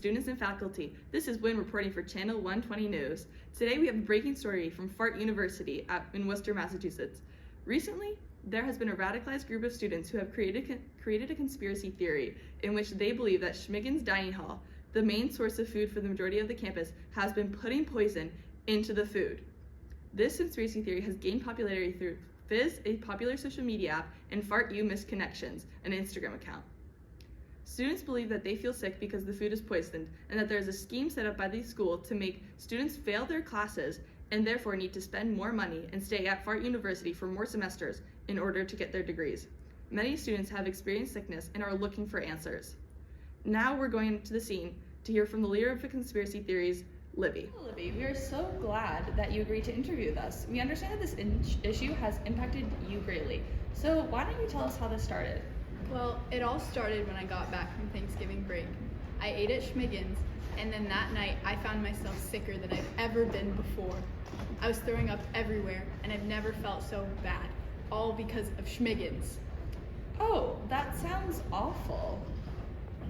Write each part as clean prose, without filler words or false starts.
students and faculty. This is Wynne reporting for Channel 120 News. Today we have a breaking story from Fart University in Worcester, Massachusetts. Recently, there has been a radicalized group of students who have created a conspiracy theory in which they believe that Schmiggins Dining Hall, the main source of food for the majority of the campus, has been putting poison into the food. This conspiracy theory has gained popularity through PYSC, a popular social media app, and FartU Misconnections, an Instagram account. Students believe that they feel sick because the food is poisoned, and that there is a scheme set up by the school to make students fail their classes and therefore need to spend more money and stay at Fart University for more semesters in order to get their degrees. Many students have experienced sickness and are looking for answers. Now we're going to the scene to hear from the leader of the conspiracy theories, Libby. Hello, Libby. We are so glad that you agreed to interview with us. We understand that this issue has impacted you greatly. So why don't you tell us how this started? Well, it all started when I got back from Thanksgiving break. I ate at Schmiggins, and then that night I found myself sicker than I've ever been before. I was throwing up everywhere, and I've never felt so bad, all because of Schmiggins. Oh, that sounds awful.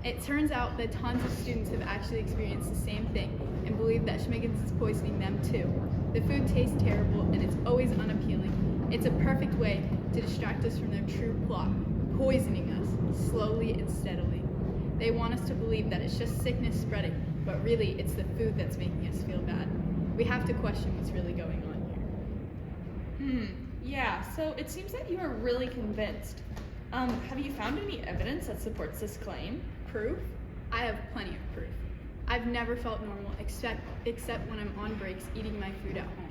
It turns out that tons of students have actually experienced the same thing and believe that Schmiggins is poisoning them too. The food tastes terrible and it's always unappealing. It's a perfect way to distract us from their true plot, poisoning us slowly and steadily. They want us to believe that it's just sickness spreading, but really it's the food that's making us feel bad. We have to question what's really going on here. Yeah, so it seems that you are really convinced. Have you found any evidence that supports this claim? Proof? I have plenty of proof. I've never felt normal except when I'm on breaks eating my food at home.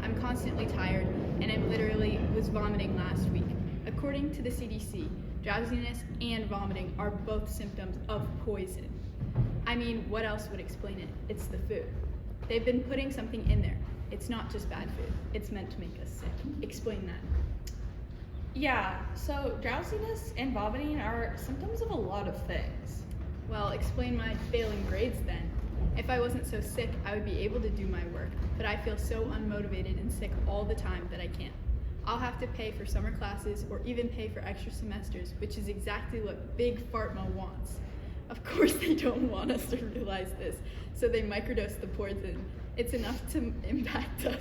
I'm constantly tired and I literally was vomiting last week. According to the CDC, drowsiness and vomiting are both symptoms of poison. I mean, what else would explain it? It's the food. They've been putting something in there. It's not just bad food. It's meant to make us sick. Explain that. Yeah, so drowsiness and vomiting are symptoms of a lot of things. Well, explain my failing grades then. If I wasn't so sick, I would be able to do my work, but I feel so unmotivated and sick all the time that I can't. I'll have to pay for summer classes or even pay for extra semesters, which is exactly what Big Fartma wants. Of course they don't want us to realize this, so they microdose the poison. It's enough to impact us,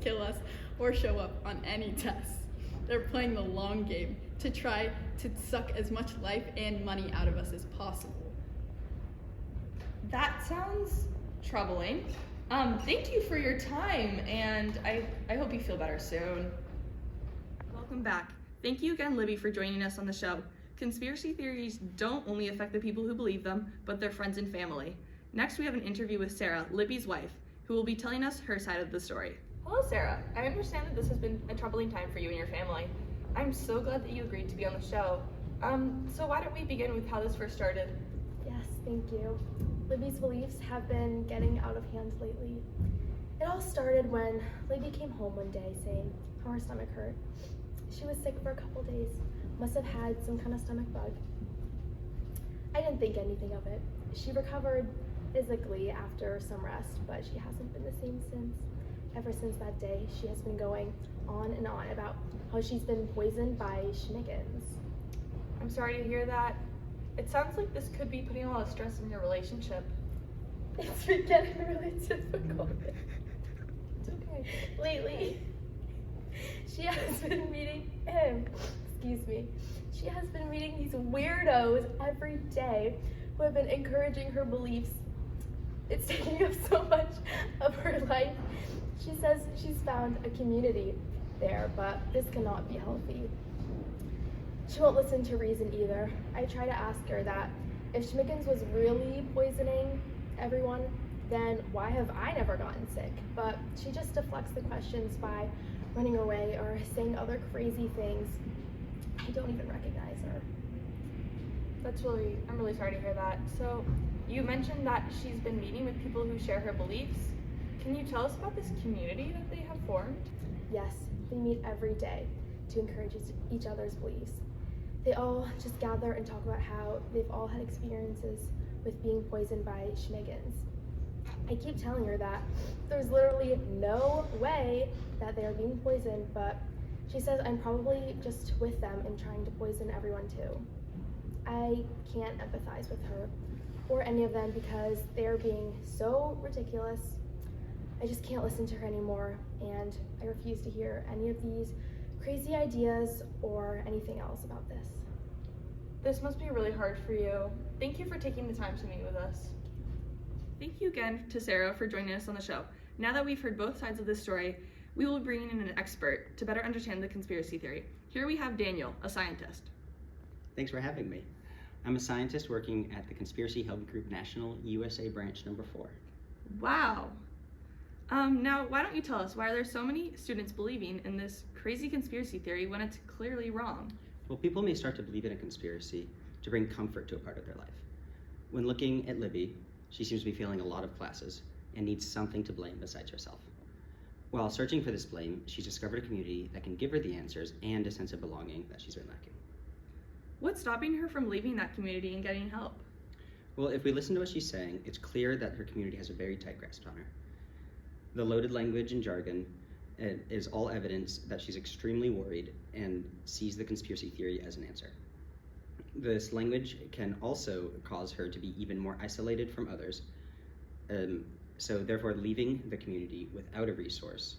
kill us, or show up on any tests. They're playing the long game to try to suck as much life and money out of us as possible. That sounds troubling. Thank you for your time, and I hope you feel better soon. Welcome back. Thank you again, Libby, for joining us on the show. Conspiracy theories don't only affect the people who believe them, but their friends and family. Next, we have an interview with Sarah, Libby's wife, who will be telling us her side of the story. Hello, Sarah. I understand that this has been a troubling time for you and your family. I'm so glad that you agreed to be on the show. So why don't we begin with how this first started? Yes, thank you. Libby's beliefs have been getting out of hand lately. It all started when Libby came home one day saying how her stomach hurt. She was sick for a couple days, must have had some kind of stomach bug. I didn't think anything of it. She recovered physically after some rest, but she hasn't been the same since. Ever since that day, she has been going on and on about how she's been poisoned by Schmiggins. I'm sorry to hear that. It sounds like this could be putting a lot of stress in your relationship. It's been getting really difficult. It's okay. Lately, she has been meeting She has been meeting these weirdos every day who have been encouraging her beliefs. It's taking up so much of her life. She says she's found a community there, but this cannot be healthy. She won't listen to reason either. I try to ask her that if Schmiggins was really poisoning everyone, then why have I never gotten sick? But she just deflects the questions by running away or saying other crazy things. I don't even recognize her. I'm really sorry to hear that. So you mentioned that she's been meeting with people who share her beliefs. Can you tell us about this community that they have formed? Yes, they meet every day to encourage each other's beliefs. They all just gather and talk about how they've all had experiences with being poisoned by Schmiggins. I keep telling her that there's literally no way that they're being poisoned, but she says I'm probably just with them and trying to poison everyone too. I can't empathize with her. or any of them because they're being so ridiculous. I just can't listen to her anymore, and I refuse to hear any of these crazy ideas or anything else about this. This must be really hard for you. Thank you for taking the time to meet with us. Thank you again to Sarah for joining us on the show. Now that we've heard both sides of this story, we will be bringing in an expert to better understand the conspiracy theory. Here we have Daniel, a scientist. Thanks for having me. I'm a scientist working at the Conspiracy Help Group National USA Branch number 4. Wow. Now, why don't you tell us, why are there so many students believing in this crazy conspiracy theory when it's clearly wrong? Well, people may start to believe in a conspiracy to bring comfort to a part of their life. When looking at Libby, she seems to be failing a lot of classes and needs something to blame besides herself. While searching for this blame, she's discovered a community that can give her the answers and a sense of belonging that she's been lacking. What's stopping her from leaving that community and getting help? Well, if we listen to what she's saying, it's clear that her community has a very tight grasp on her. The loaded language and jargon is all evidence that she's extremely worried and sees the conspiracy theory as an answer. This language can also cause her to be even more isolated from others, so therefore leaving the community without a resource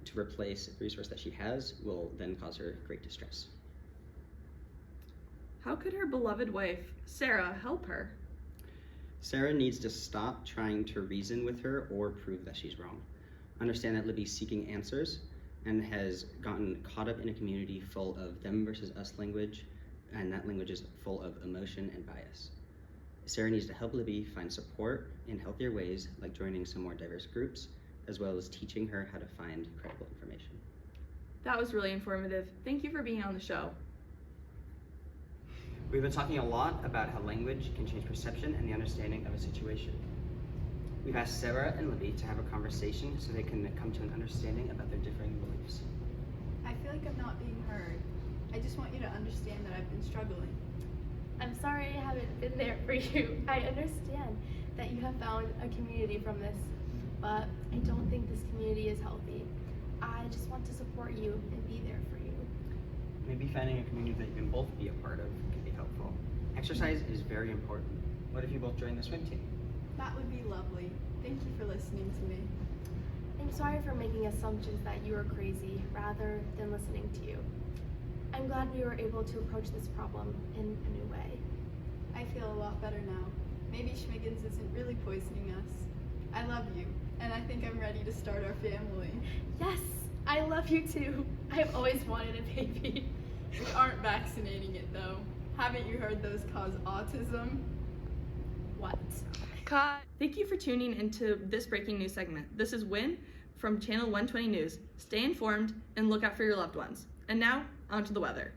to replace the resource that she has will then cause her great distress. How could her beloved wife, Sarah, help her? Sarah needs to stop trying to reason with her or prove that she's wrong. Understand that Libby's seeking answers and has gotten caught up in a community full of them versus us language, and that language is full of emotion and bias. Sarah needs to help Libby find support in healthier ways, like joining some more diverse groups, as well as teaching her how to find credible information. That was really informative. Thank you for being on the show. We've been talking a lot about how language can change perception and the understanding of a situation. We've asked Sarah and Libby to have a conversation so they can come to an understanding about their differing beliefs. I feel like I'm not being heard. I just want you to understand that I've been struggling. I'm sorry I haven't been there for you. I understand that you have found a community from this, but I don't think this community is healthy. I just want to support you and be there for you. Maybe finding a community that you can both be a part of can be helpful. Exercise is very important. What if you both join the swim team? That would be lovely. Thank you for listening to me. I'm sorry for making assumptions that you are crazy rather than listening to you. I'm glad we were able to approach this problem in a new way. I feel a lot better now. Maybe Schmiggins isn't really poisoning us. I love you, and I think I'm ready to start our family. Yes, I love you too. I've always wanted a baby. We aren't vaccinating it though. Haven't you heard those cause autism? What? Cut. Thank you for tuning into this breaking news segment. This is Wynne from Channel 120 News. Stay informed and look out for your loved ones. And now, on to the weather.